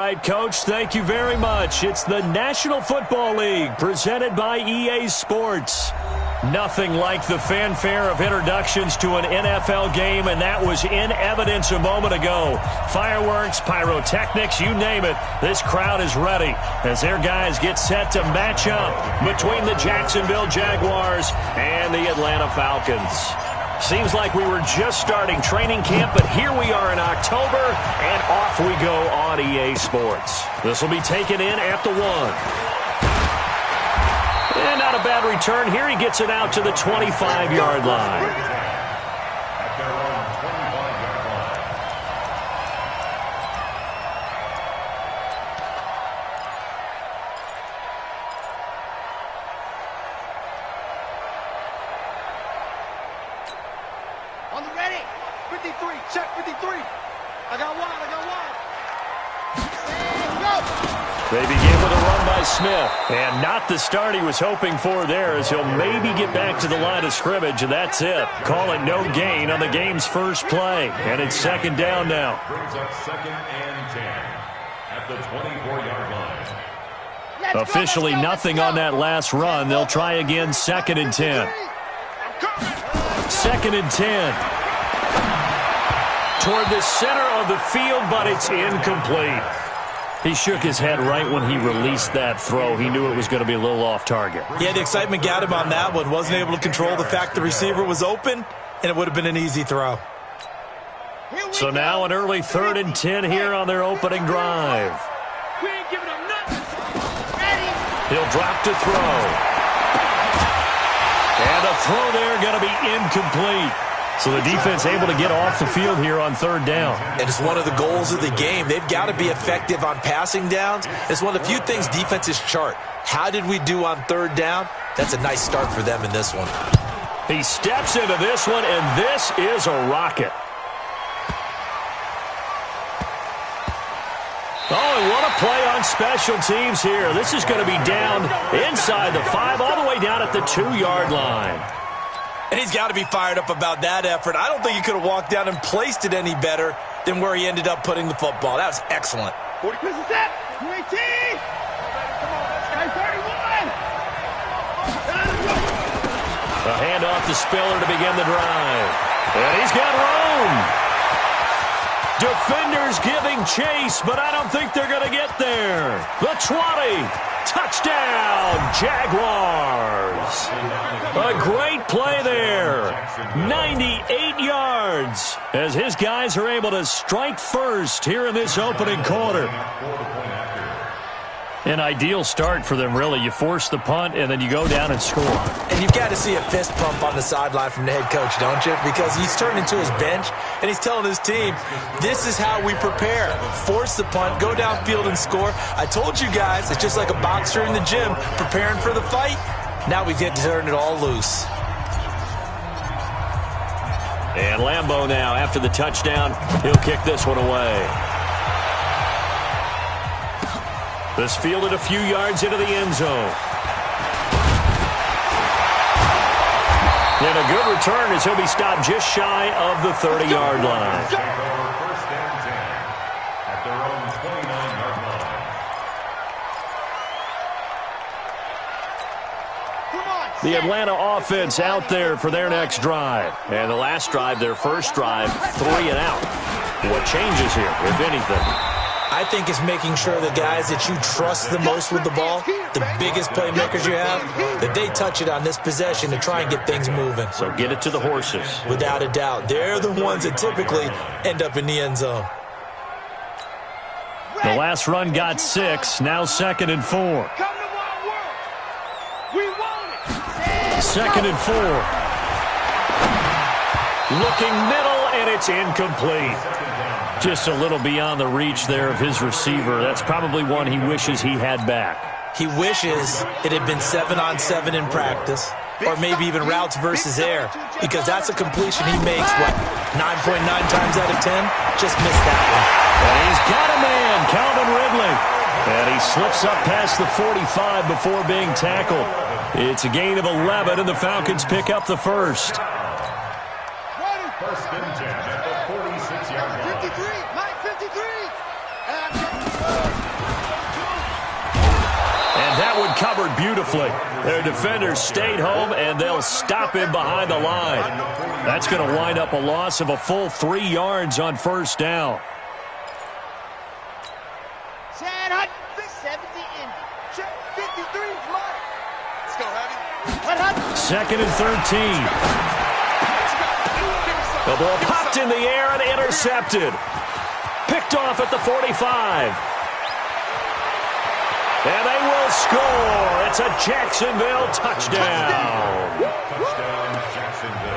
All right, Coach, thank you very much. It's the National Football League presented by EA Sports. Nothing like the fanfare of introductions to an NFL game, and that was in evidence a moment ago. Fireworks, pyrotechnics, you name it. This crowd is ready as their guys get set to match up between the Jacksonville Jaguars and the Atlanta Falcons. Seems like we were just starting training camp, but here we are in October, and off we go on EA Sports. This will be taken in at the 1. And not a bad return here. He gets it out to the 25-yard line. On the ready. 53. Check 53. I got one. They begin with a run by Smith. And not the start he was hoping for there, as he'll maybe get back to the line of scrimmage, and that's it. Call it no gain on the game's first play. And it's second down now. Brings up 2nd and 10 at the 24-yard line. Officially nothing on that last run. They'll try again 2nd and 10. 2nd and 10. Toward the center of the field, but it's incomplete. He shook his head right when he released that throw. He knew it was going to be a little off target. Yeah, the excitement got him on that one. Wasn't able to control the fact the receiver was open, and it would have been an easy throw. So now an early 3rd and 10 here on their opening drive. We ain't giving him nothing. He'll drop to throw. And the throw there going to be incomplete. So the defense able to get off the field here on 3rd down. And it's one of the goals of the game. They've got to be effective on passing downs. It's one of the few things defenses chart. How did we do on 3rd down? That's a nice start for them in this one. He steps into this one, and this is a rocket. Oh, and what a play on special teams here. This is going to be down inside the 5, all the way down at the 2-yard line. And he's got to be fired up about that effort. I don't think he could have walked down and placed it any better than where he ended up putting the football. That was excellent. 40 pieces set. 18. Come on, guys. 31. A handoff to Spiller to begin the drive. And he's got room. Defenders giving chase, but I don't think they're going to get there. The 20. Touchdown, Jaguars. A great play there. 98 yards as his guys are able to strike first here in this opening quarter. An ideal start for them, really. You force the punt, and then you go down and score. And you've got to see a fist pump on the sideline from the head coach, don't you? Because he's turned into his bench, and he's telling his team, this is how we prepare. Force the punt, go downfield and score. I told you guys, it's just like a boxer in the gym preparing for the fight. Now we get to turn it all loose. And Lambeau now, after the touchdown, he'll kick this one away. This fielded a few yards into the end zone. And a good return as he'll be stopped just shy of the 30-yard line. First and 10 at their own 29-yard line. The Atlanta offense out there for their next drive. And the last drive, their first drive, 3 and out. What changes here, if anything? I think it's making sure the guys that you trust the most with the ball, the biggest playmakers you have, that they touch it on this possession to try and get things moving. So get it to the horses. Without a doubt. They're the ones that typically end up in the end zone. The last run got 6, now 2nd and 4. Come to my world. We want it. 2nd and 4. Looking middle, and it's incomplete. Just a little beyond the reach there of his receiver. That's probably one he wishes he had back. He wishes it had been 7-on-7 in practice, or maybe even routes versus air, because that's a completion he makes, what, 9.9 times out of 10? Just missed that one. And he's got a man, Calvin Ridley. And he slips up past the 45 before being tackled. It's a gain of 11, and the Falcons pick up the first. First and 10 at the 46-yard line. 53, Mike 53. And one covered beautifully. Their defenders stayed home, and they'll stop him behind the line. That's going to wind up a loss of a full 3 yards on first down. Second and 13. The ball popped in the air and intercepted. Picked off at the 45. And they will score. It's a Jacksonville touchdown. Touchdown, Jacksonville.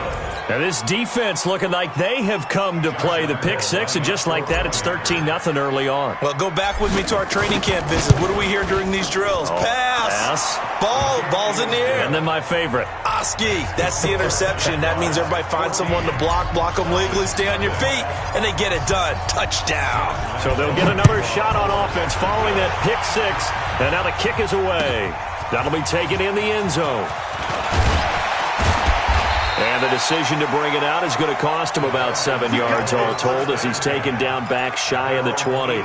Now this defense looking like they have come to play the pick six, and just like that, it's 13-0 early on. Well, go back with me to our training camp visit. What do we hear during these drills? Pass. Ball's in the air. And then my favorite. Oski, that's the interception. That means everybody finds someone to block them legally, stay on your feet, and they get it done. Touchdown. So they'll get another shot on offense following that pick six, and now the kick is away. That'll be taken in the end zone. And the decision to bring it out is going to cost him about 7 yards all told, as he's taken down back shy of the 20.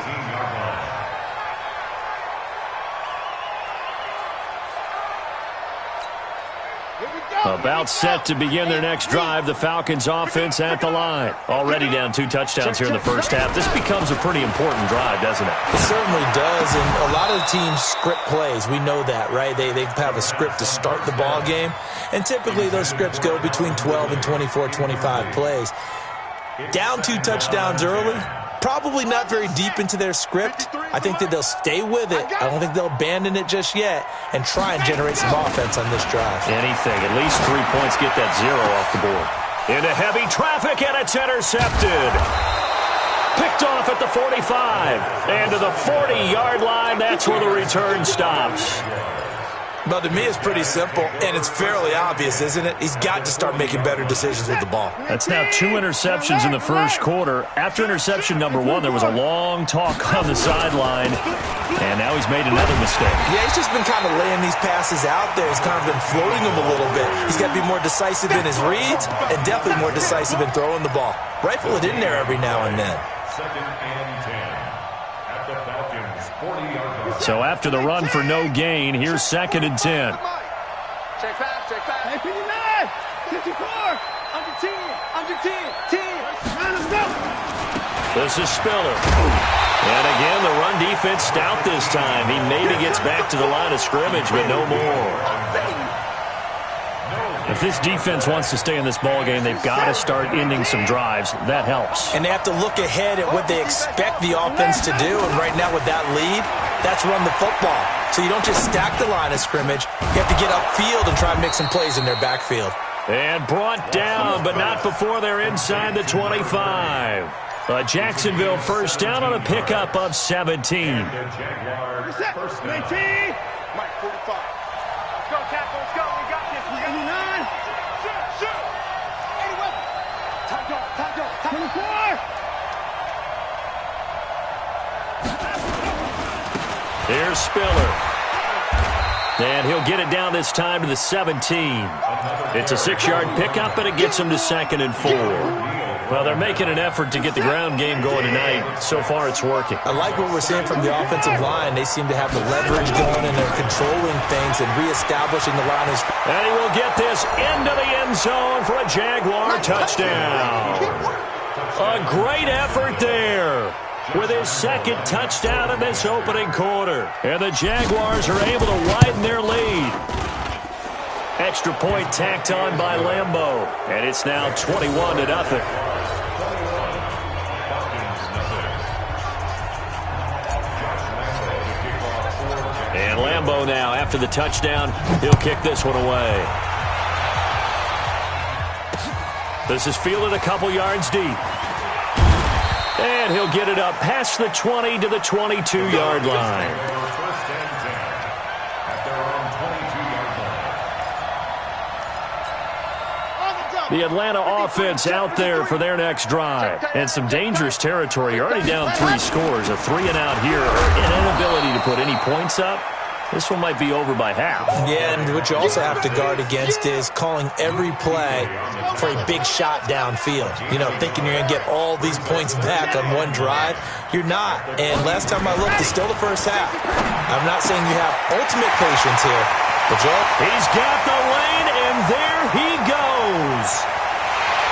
About set to begin their next drive, the Falcons offense at the line. Already down 2 touchdowns here in the first half. This becomes a pretty important drive, doesn't it? It certainly does, and a lot of the teams script plays. We know that, right? They have a script to start the ball game, and typically those scripts go between 12 and 24, 25 plays. Down 2 touchdowns early, probably not very deep into their script. I think that they'll stay with it. I don't think they'll abandon it just yet and try and generate some offense on this drive. Anything. At least 3 points, get that 0 off the board. Into heavy traffic, and it's intercepted. Picked off at the 45. And to the 40-yard line, that's where the return stops. But to me, it's pretty simple, and it's fairly obvious, isn't it? He's got to start making better decisions with the ball. That's now 2 interceptions in the first quarter. After interception number 1, there was a long talk on the sideline, and now he's made another mistake. Yeah, he's just been kind of laying these passes out there. He's kind of been floating them a little bit. He's got to be more decisive in his reads and definitely more decisive in throwing the ball. Rifle it in there every now and then. Second and 10 at the Falcons' 40-yard line. So after the run for no gain, here's second and 10. Check fast. Hey, 59, 54, under 10, 10. Let's go. This is Spiller. And again, the run defense stout this time. He maybe gets back to the line of scrimmage, but no more. If this defense wants to stay in this ballgame, they've got to start ending some drives. That helps. And they have to look ahead at what they expect the offense to do. And right now with that lead, that's run the football. So you don't just stack the line of scrimmage. You have to get upfield and try and make some plays in their backfield. And brought down, but not before they're inside the 25. A Jacksonville first down on a pickup of 17. First down. 19. Mike, 45. Let's go, Cap. Let's go. We got this. 89. Shoot. 81. Time go. 24. Here's Spiller. And he'll get it down this time to the 17. It's a 6-yard pickup, and it gets him to 2nd and 4. Well, they're making an effort to get the ground game going tonight. So far, it's working. I like what we're seeing from the offensive line. They seem to have the leverage going, and they're controlling things and reestablishing the line. And he will get this into the end zone for a Jaguar touchdown. A great effort there with his 2nd touchdown in this opening quarter. And the Jaguars are able to widen their lead. Extra point tacked on by Lambeau. And it's now 21-0. And Lambeau now, after the touchdown, he'll kick this one away. This is fielded a couple yards deep. And he'll get it up past the 20 to the 22-yard line. First and 10 at their own 22-yard line. The Atlanta offense out there for their next drive. And some dangerous territory. You're already down 3 scores. A 3-and-out here, or an inability to put any points up. This one might be over by half. Yeah, and what you also have to guard against is calling every play for a big shot downfield. You know, thinking you're going to get all these points back on one drive. You're not. And last time I looked, it's still the first half. I'm not saying you have ultimate patience here, but Joe, he's got the lane, and there he goes.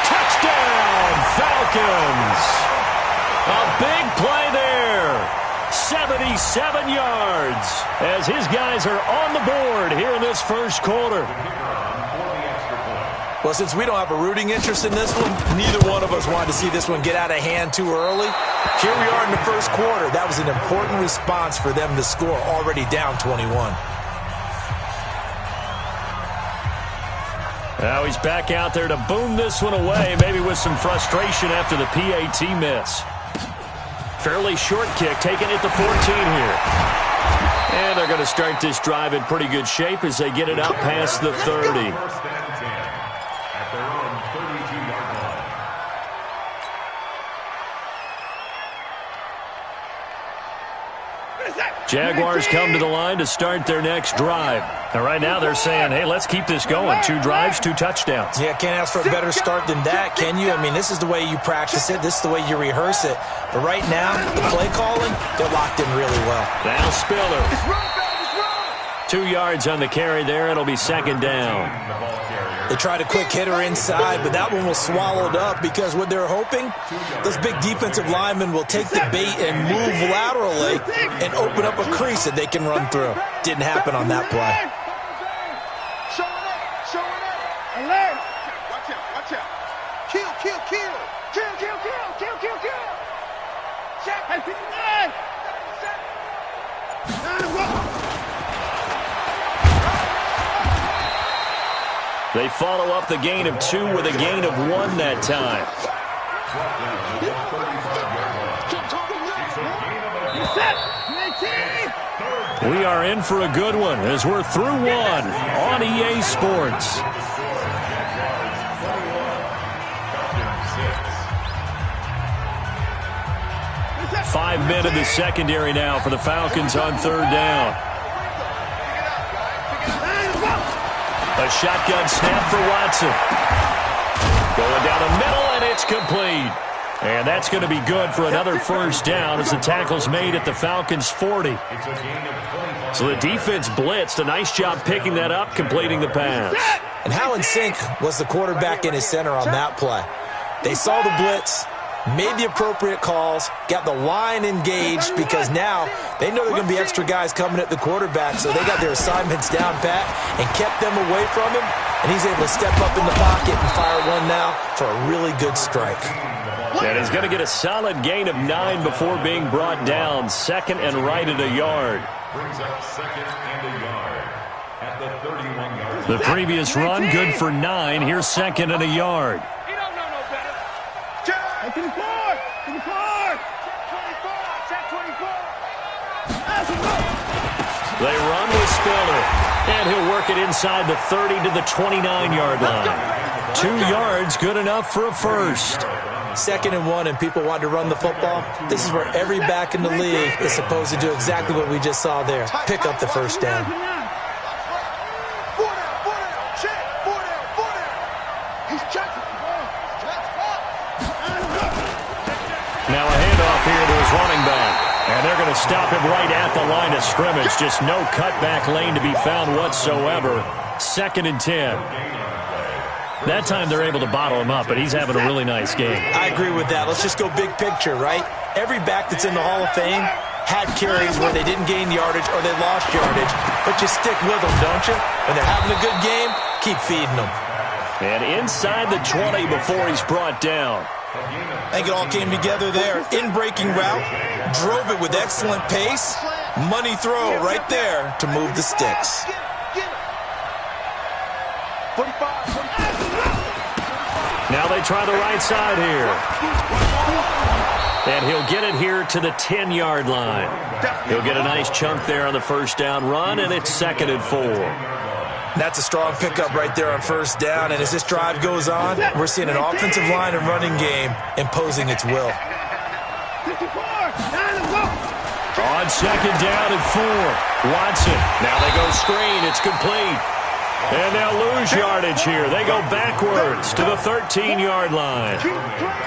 Touchdown, Falcons. A big play there. 77 yards as his guys are on the board here in this first quarter. Well, since we don't have a rooting interest in this one, neither one of us wanted to see this one get out of hand too early. Here we are in the first quarter. That was an important response for them to score, already down 21. Now he's back out there to boom this one away, maybe with some frustration after the PAT miss. Fairly short kick, taking it to 14 here. And they're going to start this drive in pretty good shape as they get it out past the 30. First and 10 at their own 32-yard line. Jaguars come to the line to start their next drive. And right now they're saying, hey, let's keep this going. 2 drives, 2 touchdowns. Yeah, can't ask for a better start than that, can you? I mean, this is the way you practice it. This is the way you rehearse it. But right now, the play calling, they're locked in really well. Now Spiller. 2 yards on the carry there. It'll be second down. They tried a quick hitter inside, but that one was swallowed up because what they're hoping, those big defensive linemen will take the bait and move laterally and open up a crease that they can run through. Didn't happen on that play. Alert! Watch out, watch out. Kill, kill, kill. Kill, kill, kill, kill, kill, kill. Check. Hey, 59. They follow up the gain of 2 with a gain of 1 that time. We are in for a good one as we're through 1 on EA Sports. Five men in the secondary now for the Falcons on third down. A shotgun snap for Watson. Going down the middle, and it's complete. And that's going to be good for another first down as the tackle's made at the Falcons' 40. So the defense blitzed. A nice job picking that up, completing the pass. And how in sync was the quarterback in his center on that play? They saw the blitz, made the appropriate calls, got the line engaged because now they know there are going to be extra guys coming at the quarterback, so they got their assignments down pat and kept them away from him, and he's able to step up in the pocket and fire one now for a really good strike. And he's going to get a solid gain of 9 before being brought down. Second and right at a yard. Brings up second and a yard at the 31-yard line. The previous run, good for 9. Here's second and a yard. He don't know no better. Check. 24. 24. Check 24. They run with Spiller. And he'll work it inside the 30 to the 29-yard line. 2 yards, good enough for a first. Second and 1, and people want to run the football. This is where every back in the league is supposed to do exactly what we just saw there. Pick up the first down. Now a handoff here to his running back. And they're going to stop him right at the line of scrimmage. Just no cutback lane to be found whatsoever. Second and 10. That time they're able to bottle him up, but he's having a really nice game. I agree with that. Let's just go big picture, right? Every back that's in the Hall of Fame had carries where they didn't gain yardage or they lost yardage, but you stick with them, don't you? When they're having a good game, keep feeding them. And inside the 20 before he's brought down. I think it all came together there. In-breaking route, drove it with excellent pace. Money throw right there to move the sticks. 45. Now they try the right side here. And he'll get it here to the 10-yard line. He'll get a nice chunk there on the first down run, and it's second and 4. That's a strong pickup right there on first down, and as this drive goes on, we're seeing an offensive line and running game imposing its will. On on second down and 4. Watson. Now they go screen. It's complete. And they'll lose yardage here. They go backwards to the 13-yard line.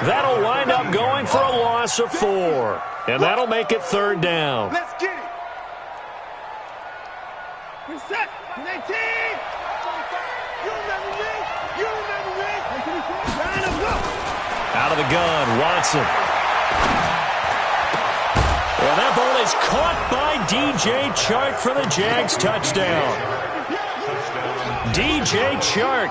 That'll wind up going for a loss of 4. And that'll make it third down. Let's get it. Reset. 19. You remember me. You remember me. Line up, go. Out of the gun, Watson. And that ball is caught by DJ Chark for the Jags touchdown. DJ Chark,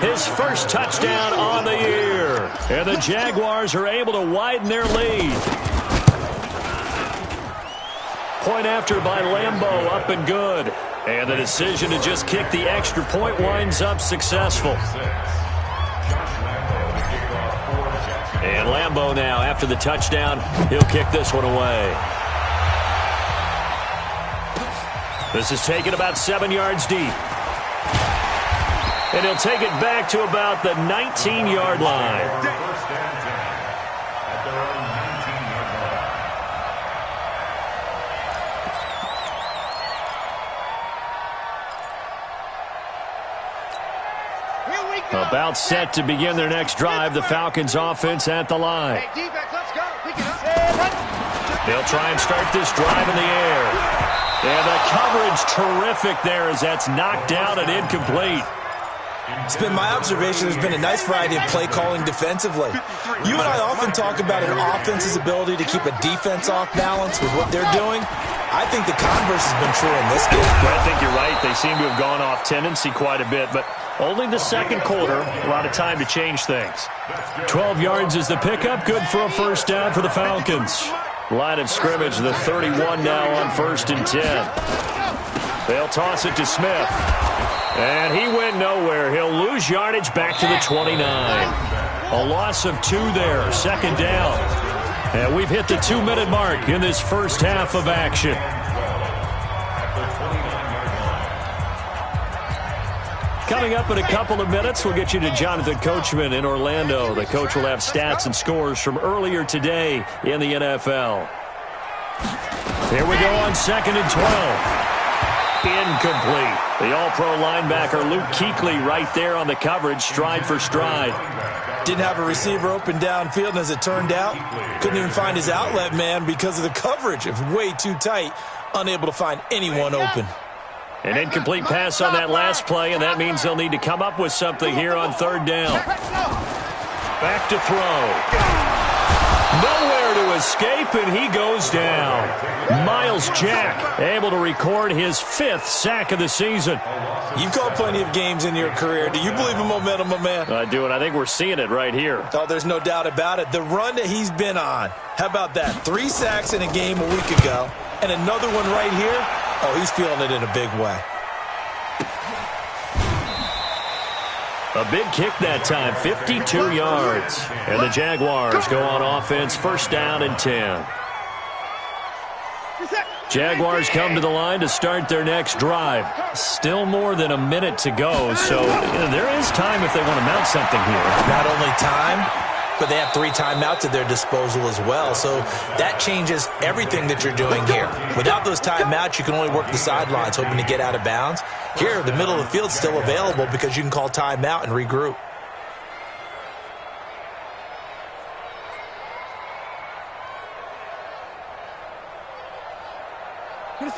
his first touchdown on the year. And the Jaguars are able to widen their lead. Point after by Lambeau, up and good. And the decision to just kick the extra point winds up successful. And Lambeau now, after the touchdown, he'll kick this one away. This is taken about 7 yards deep. And he'll take it back to about the 19-yard line. First and 10 at their own 19-yard line. Here we go. About set to begin their next drive, the Falcons offense at the line. Hey, defense, let's go. Pick it up. They'll try and start this drive in the air. And the coverage terrific there as that's knocked down and incomplete. It's been my observation there's been a nice variety of play calling defensively. You and I often talk about an offense's ability to keep a defense off balance with what they're doing. I think the converse has been true in this game. I think you're right. They seem to have gone off tendency quite a bit, but only the second quarter, a lot of time to change things. 12 yards is the pickup, good for a first down for the Falcons. Line of scrimmage, the 31 now on 1st and 10. They'll toss it to Smith. And he went nowhere. He'll lose yardage back to the 29. A loss of 2 there, second down. And we've hit the 2-minute mark in this first half of action. Coming up in a couple of minutes, we'll get you to Jonathan Coachman in Orlando. The coach will have stats and scores from earlier today in the NFL. Here we go on 2nd and 12. Incomplete. The all-pro linebacker Luke Kuechly right there on the coverage, stride for stride. Didn't have a receiver open downfield, and as it turned out, couldn't even find his outlet man because of the coverage. It was way too tight, unable to find anyone open. An incomplete pass on that last play, and that means they'll need to come up with something here on 3rd down. Back to throw. Nowhere to escape, and he goes down. Miles Jack able to record his 5th sack of the season. You've called plenty of games in your career. Do you believe in momentum, my man? I do, and I think we're seeing it right here. Oh, there's no doubt about it. The run that he's been on. How about that? 3 sacks in a game a week ago, and another one right here. Oh, he's feeling it in a big way. A big kick that time, 52 yards. And the Jaguars go on offense, first down and 10. Jaguars come to the line to start their next drive. Still more than a minute to go, so there is time if they want to mount something here. Not only time, but they have 3 timeouts at their disposal as well, so that changes everything that you're doing here. Without those timeouts, you can only work the sidelines, hoping to get out of bounds. Here, the middle of the field's still available because you can call timeout and regroup.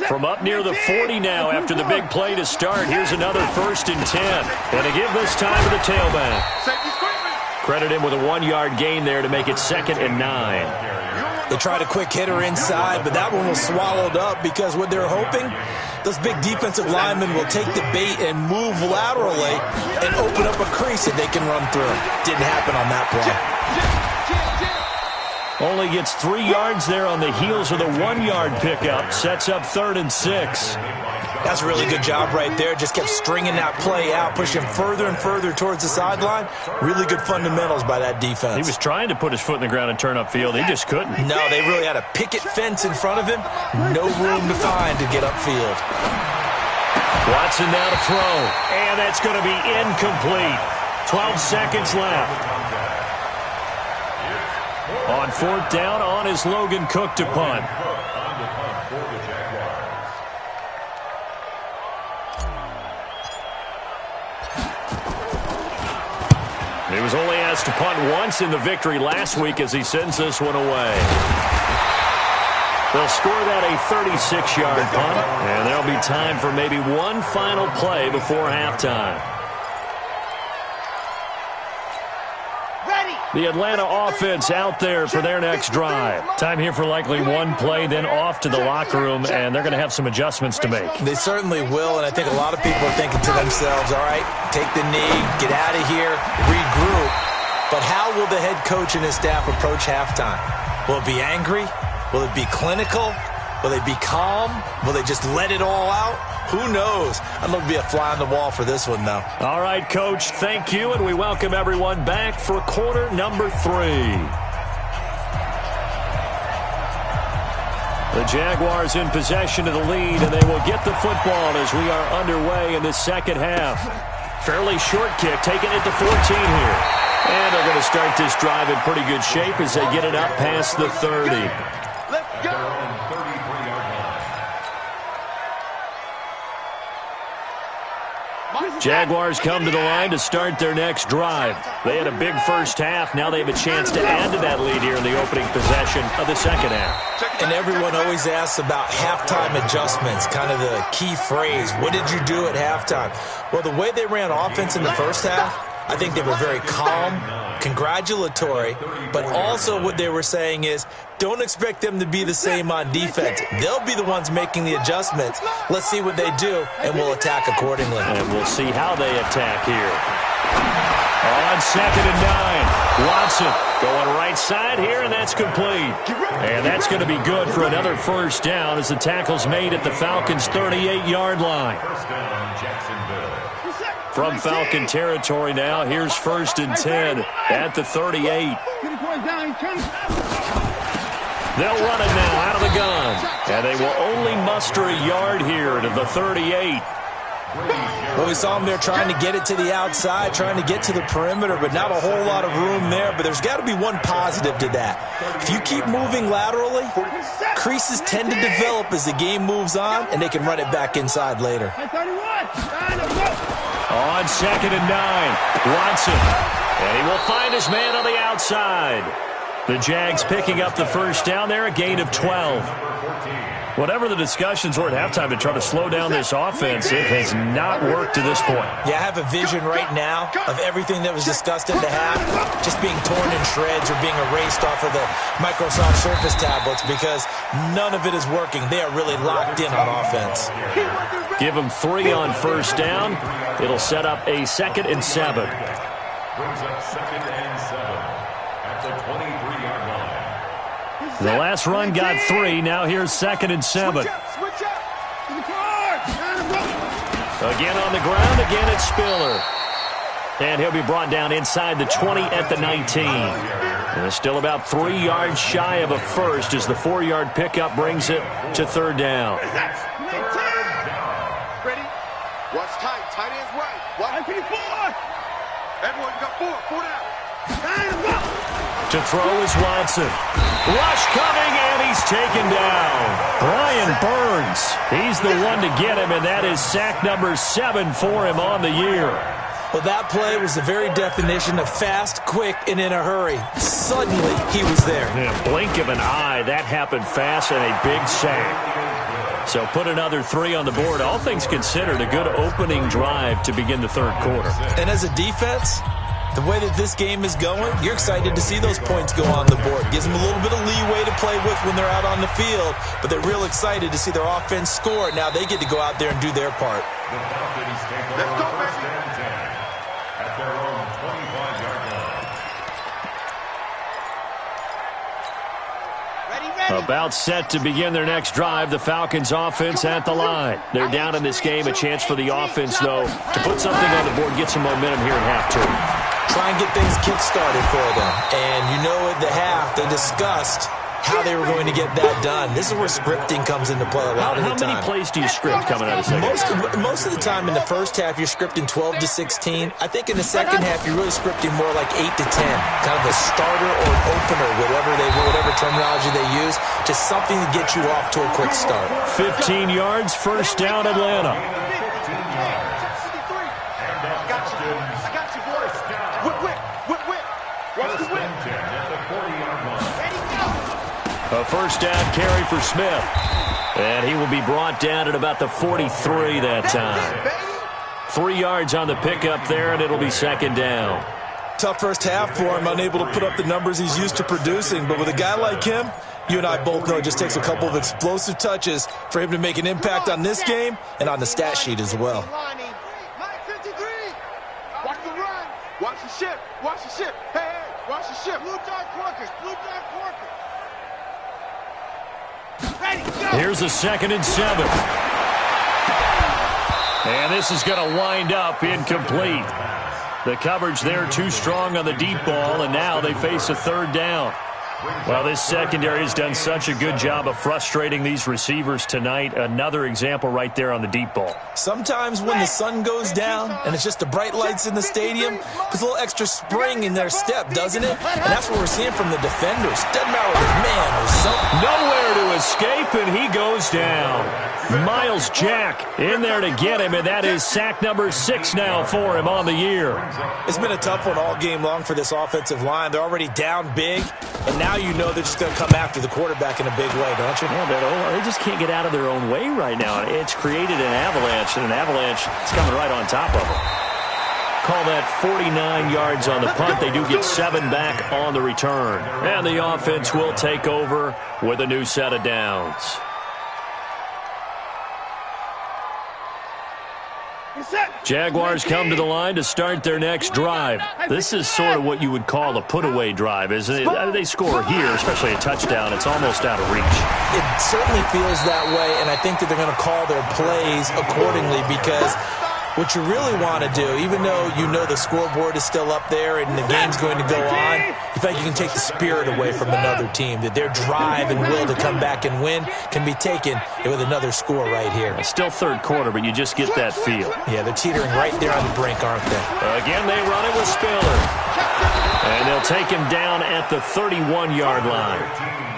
From up near the 40 now after the big play to start, here's another 1st and 10. And to give this time to the tailback. Credit him with a 1-yard gain there to make it 2nd and 9. They tried a quick hitter inside, but that one was swallowed up because what they're hoping, those big defensive linemen will take the bait and move laterally and open up a crease that they can run through. Didn't happen on that play. Only gets 3 yards there on the heels of the 1-yard pickup. Sets up 3rd and 6. That's a really good job right there. Just kept stringing that play out, pushing further and further towards the sideline. Really good fundamentals by that defense. He was trying to put his foot in the ground and turn upfield. He just couldn't. No, they really had a picket fence in front of him. No room to find to get upfield. Watson now to throw. And that's going to be incomplete. 12 seconds left. On 4th down, on is Logan Cook to punt. He was only asked to punt once in the victory last week as he sends this one away. They'll score that a 36-yard punt, and there'll be time for maybe one final play before halftime. The Atlanta offense out there for their next drive. Time here for likely one play, then off to the locker room, and they're going to have some adjustments to make. They certainly will, and I think a lot of people are thinking to themselves, all right, take the knee, get out of here, regroup. But how will the head coach and his staff approach halftime? Will it be angry? Will it be clinical? Will they be calm? Will they just let it all out? Who knows? I'd love to be a fly on the wall for this one, though. All right, Coach, thank you, and we welcome everyone back for quarter number 3. The Jaguars in possession of the lead, and they will get the football as we are underway in the second half. Fairly short kick, taking it to 14 here. And they're going to start this drive in pretty good shape as they get it up past the 30. Let's go. Jaguars come to the line to start their next drive. They had a big first half. Now they have a chance to add to that lead here in the opening possession of the second half. And everyone always asks about halftime adjustments, kind of the key phrase. What did you do at halftime? Well, the way they ran offense in the first half, I think they were very calm, congratulatory, but also what they were saying is don't expect them to be the same on defense. They'll be the ones making the adjustments. Let's see what they do, and we'll attack accordingly. And we'll see how they attack here. On 2nd and 9, Watson going right side here, and that's complete. And that's going to be good for another first down as the tackle's made at the Falcons' 38-yard line. First down, Jacksonville. From Falcon territory now, here's 1st and 10 at the 38. They'll run it now out of the gun. And they will only muster a yard here to the 38. Well, we saw them there trying to get it to the outside, trying to get to the perimeter, but not a whole lot of room there. But there's got to be one positive to that. If you keep moving laterally, creases tend to develop as the game moves on, and they can run it back inside later. On 2nd and 9, Watson. And he will find his man on the outside. The Jags picking up the first down there, a gain of 12. Whatever the discussions were at halftime to try to slow down this offense, it has not worked to this point. Yeah, I have a vision right now of everything that was discussed at the half just being torn in shreds or being erased off of the Microsoft Surface tablets because none of it is working. They are really locked in on offense. Give them 3 on first down. It'll set up a 2nd and 7. Brings up 2nd and 7 at the 23-yard line. The last run got 3. Now here's 2nd and 7. Again on the ground. Again it's Spiller. And he'll be brought down inside the 20 at the 19. And it's still about 3 yards shy of a first as the 4-yard pickup brings it to 3rd down. Ready? Watch tight. Tight ends right. Watch. Everyone, you got 4 down. To throw is Watson. Rush coming, and he's taken down. Brian Burns, he's the one to get him, and that is sack number 7 for him on the year. Well, that play was the very definition of fast, quick, and in a hurry. Suddenly, he was there. In a blink of an eye, that happened fast and a big sack. So put another 3 on the board. All things considered, a good opening drive to begin the 3rd quarter. And as a defense, the way that this game is going, you're excited to see those points go on the board. Gives them a little bit of leeway to play with when they're out on the field, but they're real excited to see their offense score. Now they get to go out there and do their part. The Falcons take over first and 10 at their own 25-yard line. About set to begin their next drive, the Falcons offense at the line. They're down in this game. A chance for the offense, though, to put something on the board, get some momentum here at half two. Try and get things kick-started for them. And you know at the half, they discussed how they were going to get that done. This is where scripting comes into play a lot of the time. How many plays do you script coming out of the second? Most of the time in the first half, you're scripting 12 to 16. I think in the second half, you're really scripting more like 8 to 10. Kind of a starter or an opener, whatever terminology they use. Just something to get you off to a quick start. 15 yards, first down, Atlanta. first down carry for Smith. And he will be brought down at about the 43 that time. 3 yards on the pickup there, and it'll be second down. Tough first half for him, unable to put up the numbers he's used to producing. But with a guy like him, you and I both know it just takes a couple of explosive touches for him to make an impact on this game and on the stat sheet as well. Watch the run. Watch the ship. Watch the ship. Hey, watch the ship. Blue dark workers. Blue dark workers. Ready, go. Here's a 2nd and 7. And this is going to wind up incomplete. The coverage there too strong on the deep ball, and now they face a 3rd down. Well, this secondary has done such a good job of frustrating these receivers tonight. Another example right there on the deep ball. Sometimes when the sun goes down and it's just the bright lights in the stadium, there's a little extra spring in their step, doesn't it? And that's what we're seeing from the defenders. Doesn't matter what man or something. Nowhere to escape, and he goes down. Miles Jack in there to get him, and that is sack number 6 now for him on the year. It's been a tough one all game long for this offensive line. They're already down big, and now you know they're just going to come after the quarterback in a big way, don't you? Yeah, they just can't get out of their own way right now. It's created an avalanche, and an avalanche is coming right on top of them. Call that 49 yards on the punt. They do get 7 back on the return. And the offense will take over with a new set of downs. Jaguars come to the line to start their next drive. This is sort of what you would call a put-away drive, isn't it? They score here, especially a touchdown. It's almost out of reach. It certainly feels that way, and I think that they're going to call their plays accordingly because what you really want to do, even though you know the scoreboard is still up there and the game's going to go on, you think you can take the spirit away from another team, that their drive and will to come back and win can be taken with another score right here. It's still 3rd quarter, but you just get that feel. Yeah, they're teetering right there on the brink, aren't they? Again, they run it with Spiller. And they'll take him down at the 31-yard line.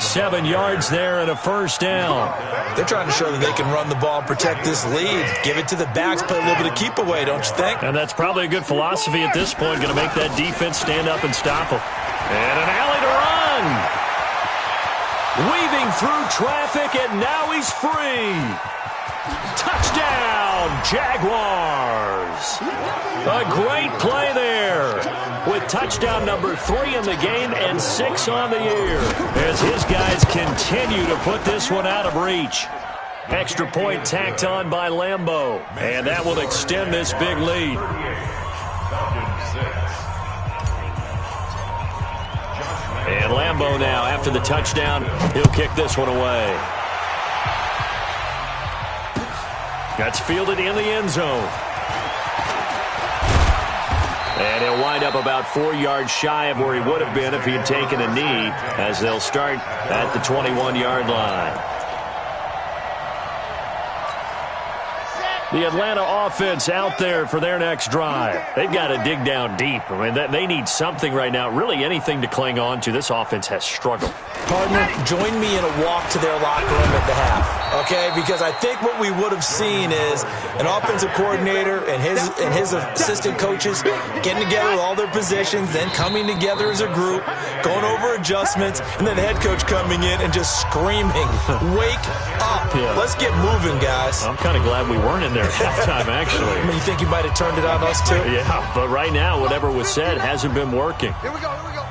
7 yards there and a first down. They're trying to show that they can run the ball and protect this lead. Give it to the backs, play a little bit of keep away, don't you think? And that's probably a good philosophy at this point. Going to make that defense stand up and stop them. And an alley to run. Weaving through traffic, and now he's free. Touchdown, Jaguars. A great play there with touchdown number 3 in the game and 6 on the year as his guys continue to put this one out of reach. Extra point tacked on by Lambeau, and that will extend this big lead. And Lambeau now, after the touchdown, he'll kick this one away. That's fielded in the end zone. And he'll wind up about 4 yards shy of where he would have been if he had taken a knee, as they'll start at the 21-yard line. The Atlanta offense out there for their next drive. They've got to dig down deep. I mean, they need something right now, really anything to cling on to. This offense has struggled. Partner, join me in a walk to their locker room at the half, okay? Because I think what we would have seen is an offensive coordinator and his assistant coaches getting together with all their positions, then coming together as a group, going over adjustments, and then the head coach coming in and just screaming, wake up. Yeah. Let's get moving, guys. I'm kind of glad we weren't in there at halftime, actually. I mean, you think you might have turned it on us, too? Yeah, but right now, whatever was said hasn't been working. Here we go, here we go.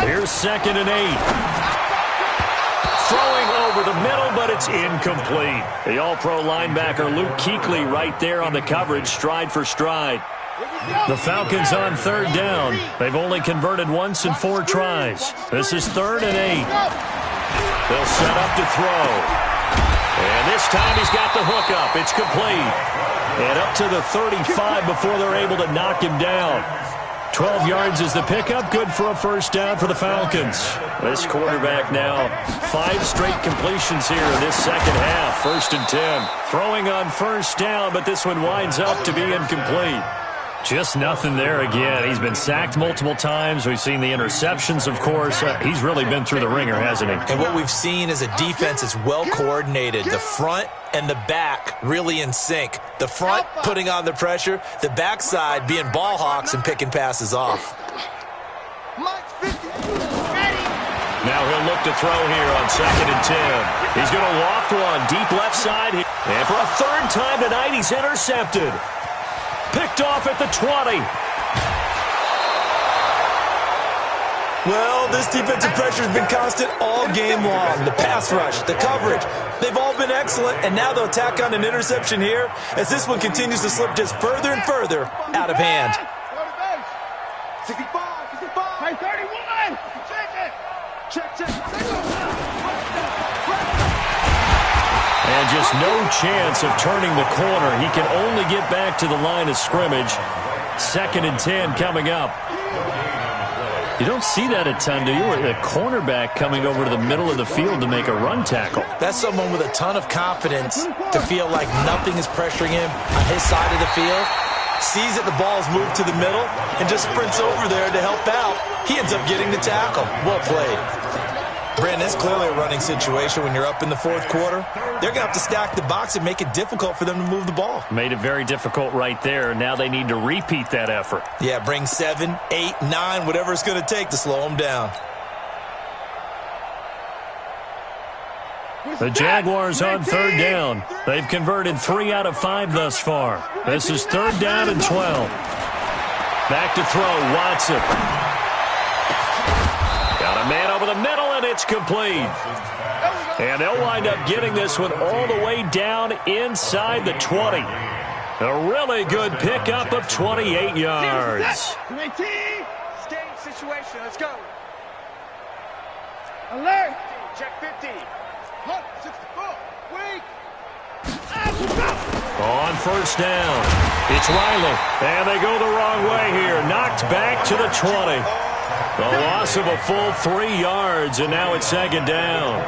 Here's 2nd and 8. Throwing over the middle, but it's incomplete. The all-pro linebacker Luke Kuechly right there on the coverage, stride for stride. The Falcons on 3rd down. They've only converted once in 4 tries. This is 3rd and 8. They'll set up to throw. And this time he's got the hook up. It's complete. And up to the 35 before they're able to knock him down. 12 yards is the pickup. Good for a first down for the Falcons. This quarterback now 5 straight completions here in this second half. 1st and 10. Throwing on first down, but this one winds up to be incomplete. Just nothing there again. He's been sacked multiple times. We've seen the interceptions, of course. He's really been through the ringer, hasn't he? And what we've seen is a defense that's well coordinated. The front and the back really in sync. The front putting on the pressure, the backside being ball hawks and picking passes off. Mike 52, ready. Now he'll look to throw here on 2nd and 10. He's going to loft one deep left side. And for a third time tonight, he's intercepted. Picked off at the 20. Well, this defensive pressure has been constant all game long. The pass rush, the coverage, they've all been excellent, and now they'll tack on an interception here as this one continues to slip just further and further out of hand. 65, 65. 31. Check it. Check. And just no chance of turning the corner. He can only get back to the line of scrimmage. 2nd and 10 coming up. You don't see that a ton, do you? A cornerback coming over to the middle of the field to make a run tackle. That's someone with a ton of confidence to feel like nothing is pressuring him on his side of the field. Sees that the ball's moved to the middle and just sprints over there to help out. He ends up getting the tackle. Well played. Brandon, it's clearly a running situation when you're up in the 4th quarter. They're going to have to stack the box and make it difficult for them to move the ball. Made it very difficult right there. Now they need to repeat that effort. Yeah, bring 7, 8, 9, whatever it's going to take to slow them down. The Jaguars on 3rd down. They've converted 3 out of 5 thus far. This is 3rd down and 12. Back to throw, Watson. Got a man over the middle, and it's complete. And they'll wind up getting this one all the way down inside the 20. A really good pickup of 28 yards. Game situation. Let's go. Alert. Check 50. Hunt. 64. Wait. On 1st down, it's Riley. And they go the wrong way here. Knocked back to the 20. The loss of a full 3 yards, and now it's 2nd down.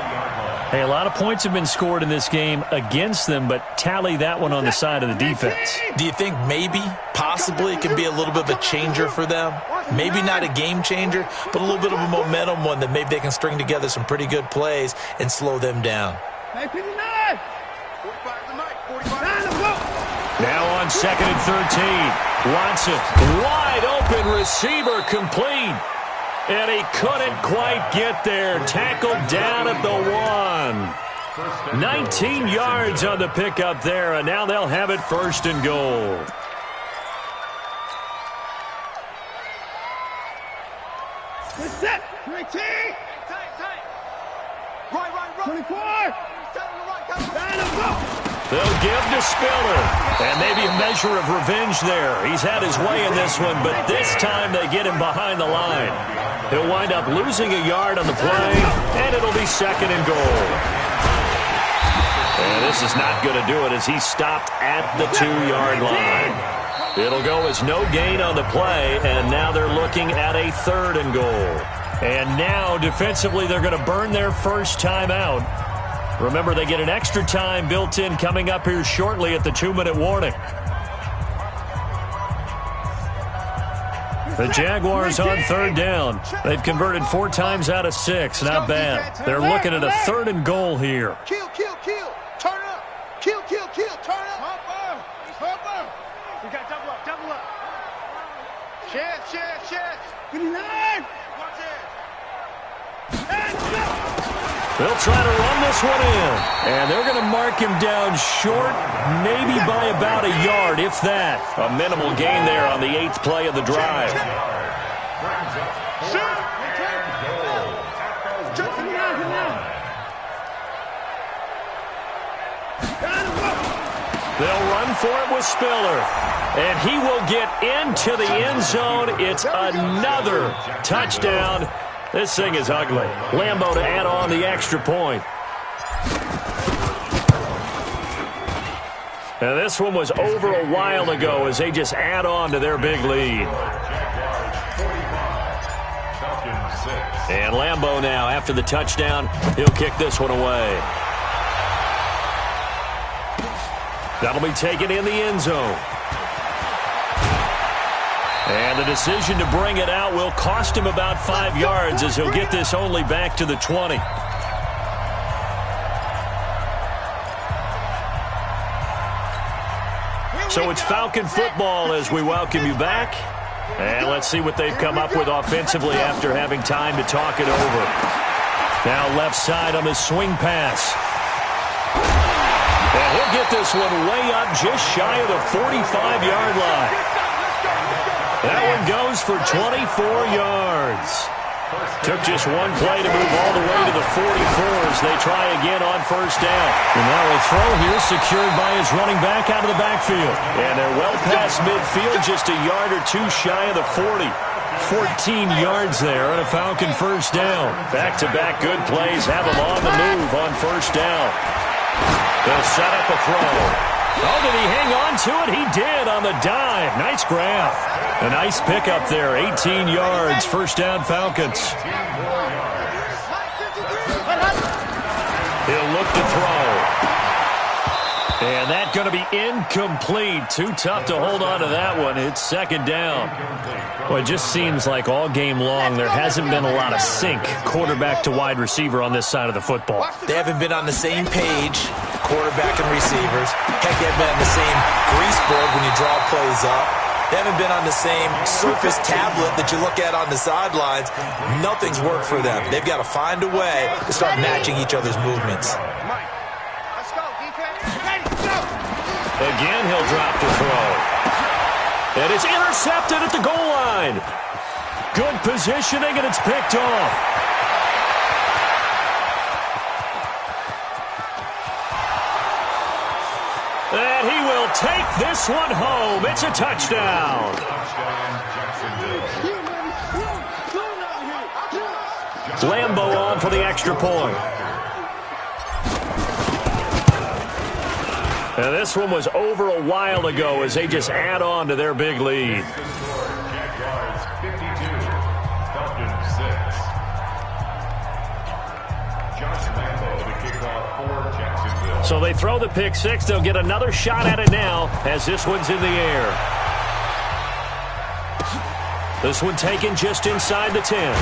Hey, a lot of points have been scored in this game against them, but tally that one on the side of the defense. Do you think maybe, possibly, it can be a little bit of a changer for them? Maybe not a game changer, but a little bit of a momentum one that maybe they can string together some pretty good plays and slow them down. Now on 2nd and 13, Watson, wide open receiver, complete. And he couldn't quite get there. Tackled down at the 1. 19 yards on the pickup there, and now they'll have it 1st and goal. Set. 19. Tight. Right. 24. They'll give to Spiller. And maybe a measure of revenge there. He's had his way in this one, but this time they get him behind the line. He'll wind up losing a yard on the play, and it'll be 2nd and goal. And this is not going to do it as he's stopped at the 2-yard line. It'll go as no gain on the play, and now they're looking at a 3rd and goal. And now, defensively, they're going to burn their first time out. Remember, they get an extra time built in coming up here shortly at the 2-minute warning. The Jaguars on 3rd down. They've converted 4 times out of 6. Not bad. They're looking at a 3rd and goal here. Kill. Turn up. Kill. Turn up. Hopper. We got double up. Chance. 59. Watch it. And go. They'll try to run this one in. And they're going to mark him down short, maybe by about a yard, if that. A minimal gain there on the 8th play of the drive. They'll run for it with Spiller. And he will get into the end zone. It's another touchdown. This thing is ugly. Lambo to add on the extra point. Now this one was over a while ago as they just add on to their big lead. And Lambo now, after the touchdown, he'll kick this one away. That'll be taken in the end zone. And the decision to bring it out will cost him about 5 yards as he'll get this only back to the 20. So it's Falcon football as we welcome you back. And let's see what they've come up with offensively after having time to talk it over. Now left side on the swing pass. And he'll get this one way up just shy of the 45-yard line. That one goes for 24 yards. Took just one play to move all the way to the 44s. They try again on first down. And now a throw here secured by his running back out of the backfield. And they're well past midfield, just a yard or two shy of the 40. 14 yards there on a Falcon first down. Back-to-back good plays have them on the move on first down. They'll set up a throw. Oh, did he hang on to it? He did on the dive. Nice grab. A nice pickup there. 18 yards. First down, Falcons. He'll look to throw. And that's going to be incomplete. Too tough to hold on to that one. It's second down. Well, it just seems like all game long there hasn't been a lot of sync quarterback to wide receiver on this side of the football. They haven't been on the same page, quarterback and receivers. Heck, they haven't been on the same grease board when you draw plays up. They haven't been on the same Surface tablet that you look at on the sidelines. Nothing's worked for them. They've got to find a way to start matching each other's movements. Again, he'll drop to throw. And it's intercepted at the goal line. Good positioning, and it's picked off. And he will take this one home. It's a touchdown. Lambo on for the extra point. And this one was over a while ago as they just add on to their big lead. Jaguars 52, Falcons 6. Josh Lambo, the kickoff for Jacksonville. So they throw the pick six. They'll get another shot at it now as this one's in the air. This one taken just inside the 10.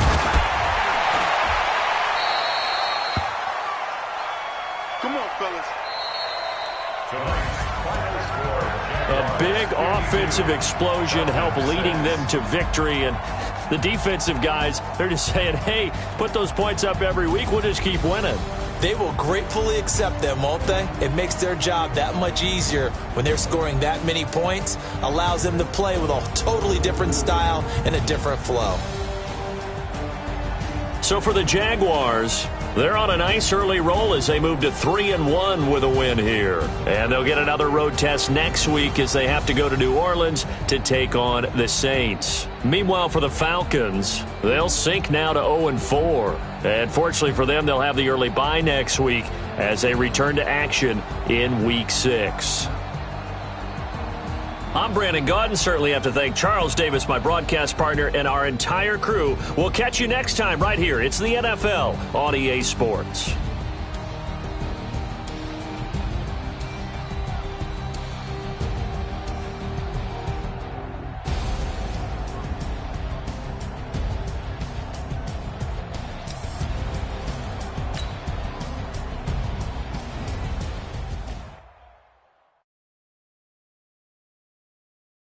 Come on, fellas. A big offensive explosion helped leading them to victory. And the defensive guys, they're just saying, hey, put those points up every week. We'll just keep winning. They will gratefully accept them, won't they? It makes their job that much easier when they're scoring that many points. Allows them to play with a totally different style and a different flow. So for the Jaguars, they're on a nice early roll as they move to 3-1 with a win here. And they'll get another road test next week as they have to go to New Orleans to take on the Saints. Meanwhile, for the Falcons, they'll sink now to 0-4. And fortunately for them, they'll have the early bye next week as they return to action in Week 6. I'm Brandon Gaudin. Certainly have to thank Charles Davis, my broadcast partner, and our entire crew. We'll catch you next time right here. It's the NFL on EA Sports.